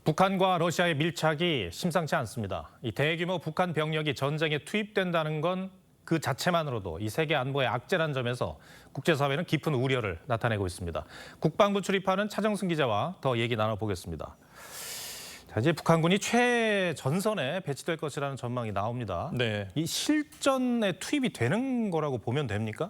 북한과 러시아의 밀착이 심상치 않습니다. 이 대규모 북한 병력이 전쟁에 투입된다는 건 그 자체만으로도 이 세계 안보의 악재란 점에서 국제사회는 깊은 우려를 나타내고 있습니다. 국방부 출입하는 차정승 기자와 더 얘기 나눠보겠습니다. 자, 이제 북한군이 최전선에 배치될 것이라는 전망이 나옵니다. 네. 이 실전에 투입이 되는 거라고 보면 됩니까?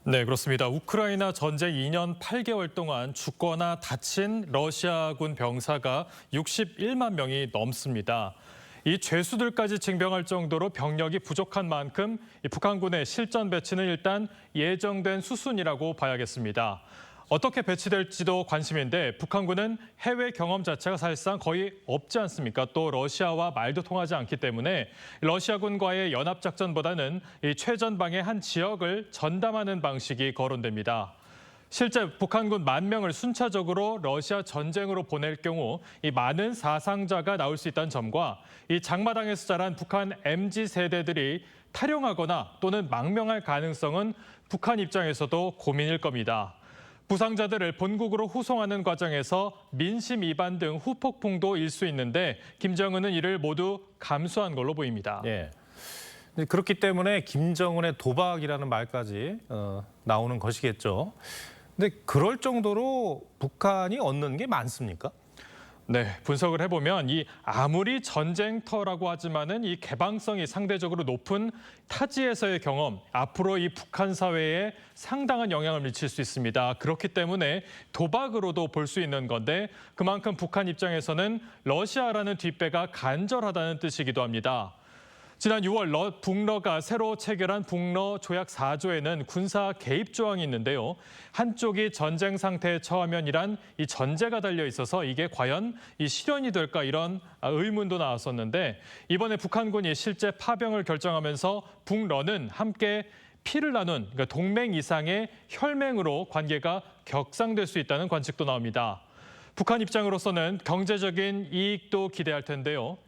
네, 그렇습니다. 우크라이나 전쟁 2년 8개월 동안 죽거나 다친 러시아군 병사가 61만 명이 넘습니다. 이 죄수들까지 징병할 정도로 병력이 부족한 만큼 이 북한군의 실전 배치는 일단 예정된 수순이라고 봐야겠습니다. 어떻게 배치될지도 관심인데 북한군은 해외 경험 자체가 사실상 거의 없지 않습니까? 또 러시아와 말도 통하지 않기 때문에 러시아군과의 연합작전보다는 이 최전방의 한 지역을 전담하는 방식이 거론됩니다. 실제 북한군 10,000명을 순차적으로 러시아 전쟁으로 보낼 경우 이 많은 사상자가 나올 수 있다는 점과 이 장마당에서 자란 북한 MZ 세대들이 탈영하거나 또는 망명할 가능성은 북한 입장에서도 고민일 겁니다. 부상자들을 본국으로 후송하는 과정에서 민심 위반 등 후폭풍도 일 수 있는데 김정은은 이를 모두 감수한 걸로 보입니다. 예. 그렇기 때문에 김정은의 도박이라는 말까지 나오는 것이겠죠. 근데 그럴 정도로 북한이 얻는 게 많습니까? 네, 분석을 해보면 이 아무리 전쟁터라고 하지만은 이 개방성이 상대적으로 높은 타지에서의 경험, 앞으로 이 북한 사회에 상당한 영향을 미칠 수 있습니다. 그렇기 때문에 도박으로도 볼 수 있는 건데 그만큼 북한 입장에서는 러시아라는 뒷배가 간절하다는 뜻이기도 합니다. 지난 6월 북러가 새로 체결한 북러 조약 4조에는 군사 개입 조항이 있는데요. 한쪽이 전쟁 상태에 처하면 이란 이 전제가 달려 있어서 이게 과연 이 실현이 될까 이런 의문도 나왔었는데 이번에 북한군이 실제 파병을 결정하면서 북러는 함께 피를 나눈 그러니까 동맹 이상의 혈맹으로 관계가 격상될 수 있다는 관측도 나옵니다. 북한 입장으로서는 경제적인 이익도 기대할 텐데요.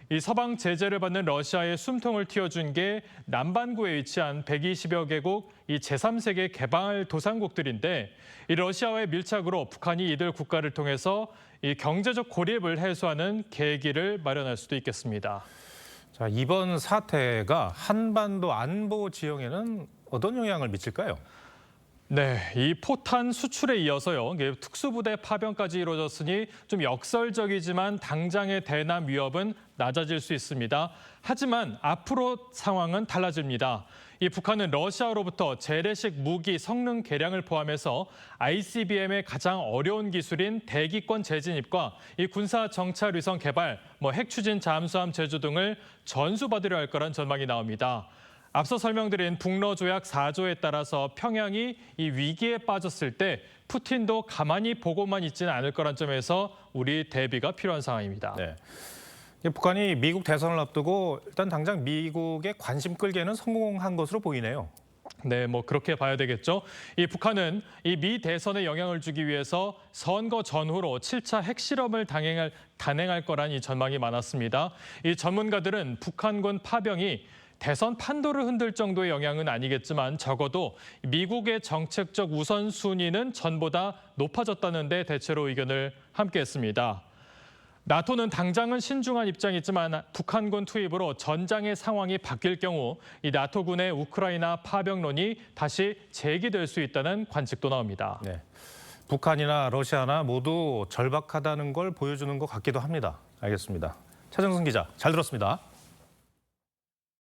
이 서방 제재를 받는 러시아의 숨통을 틔워준 게 남반구에 위치한 120여 개국 이 제3세계 개발 도상국들인데 이 러시아와의 밀착으로 북한이 이들 국가를 통해서 이 경제적 고립을 해소하는 계기를 마련할 수도 있겠습니다. 자, 이번 사태가 한반도 안보 지형에는 어떤 영향을 미칠까요? 네, 이 포탄 수출에 이어서요. 특수부대 파병까지 이루어졌으니 좀 역설적이지만 당장의 대남 위협은 낮아질 수 있습니다. 하지만 앞으로 상황은 달라집니다. 이 북한은 러시아로부터 재래식 무기 성능 개량을 포함해서 ICBM의 가장 어려운 기술인 대기권 재진입과 이 군사 정찰 위성 개발, 핵 추진 잠수함 제조 등을 전수받으려 할 거란 전망이 나옵니다. 앞서 설명드린 북러 조약 4조에 따라서 평양이 이 위기에 빠졌을 때 푸틴도 가만히 보고만 있지는 않을 거란 점에서 우리 대비가 필요한 상황입니다. 네. 북한이 미국 대선을 앞두고 일단 당장 미국의 관심 끌기에는 성공한 것으로 보이네요. 네, 그렇게 봐야 되겠죠. 이 북한은 이 미 대선에 영향을 주기 위해서 선거 전후로 7차 핵실험을 단행할 거란 이 전망이 많았습니다. 이 전문가들은 북한군 파병이 대선 판도를 흔들 정도의 영향은 아니겠지만 적어도 미국의 정책적 우선순위는 전보다 높아졌다는 데 대체로 의견을 함께했습니다. 나토는 당장은 신중한 입장이지만 북한군 투입으로 전장의 상황이 바뀔 경우 이 나토군의 우크라이나 파병론이 다시 제기될 수 있다는 관측도 나옵니다. 네. 북한이나 러시아나 모두 절박하다는 걸 보여주는 것 같기도 합니다. 알겠습니다. 차정승 기자, 잘 들었습니다.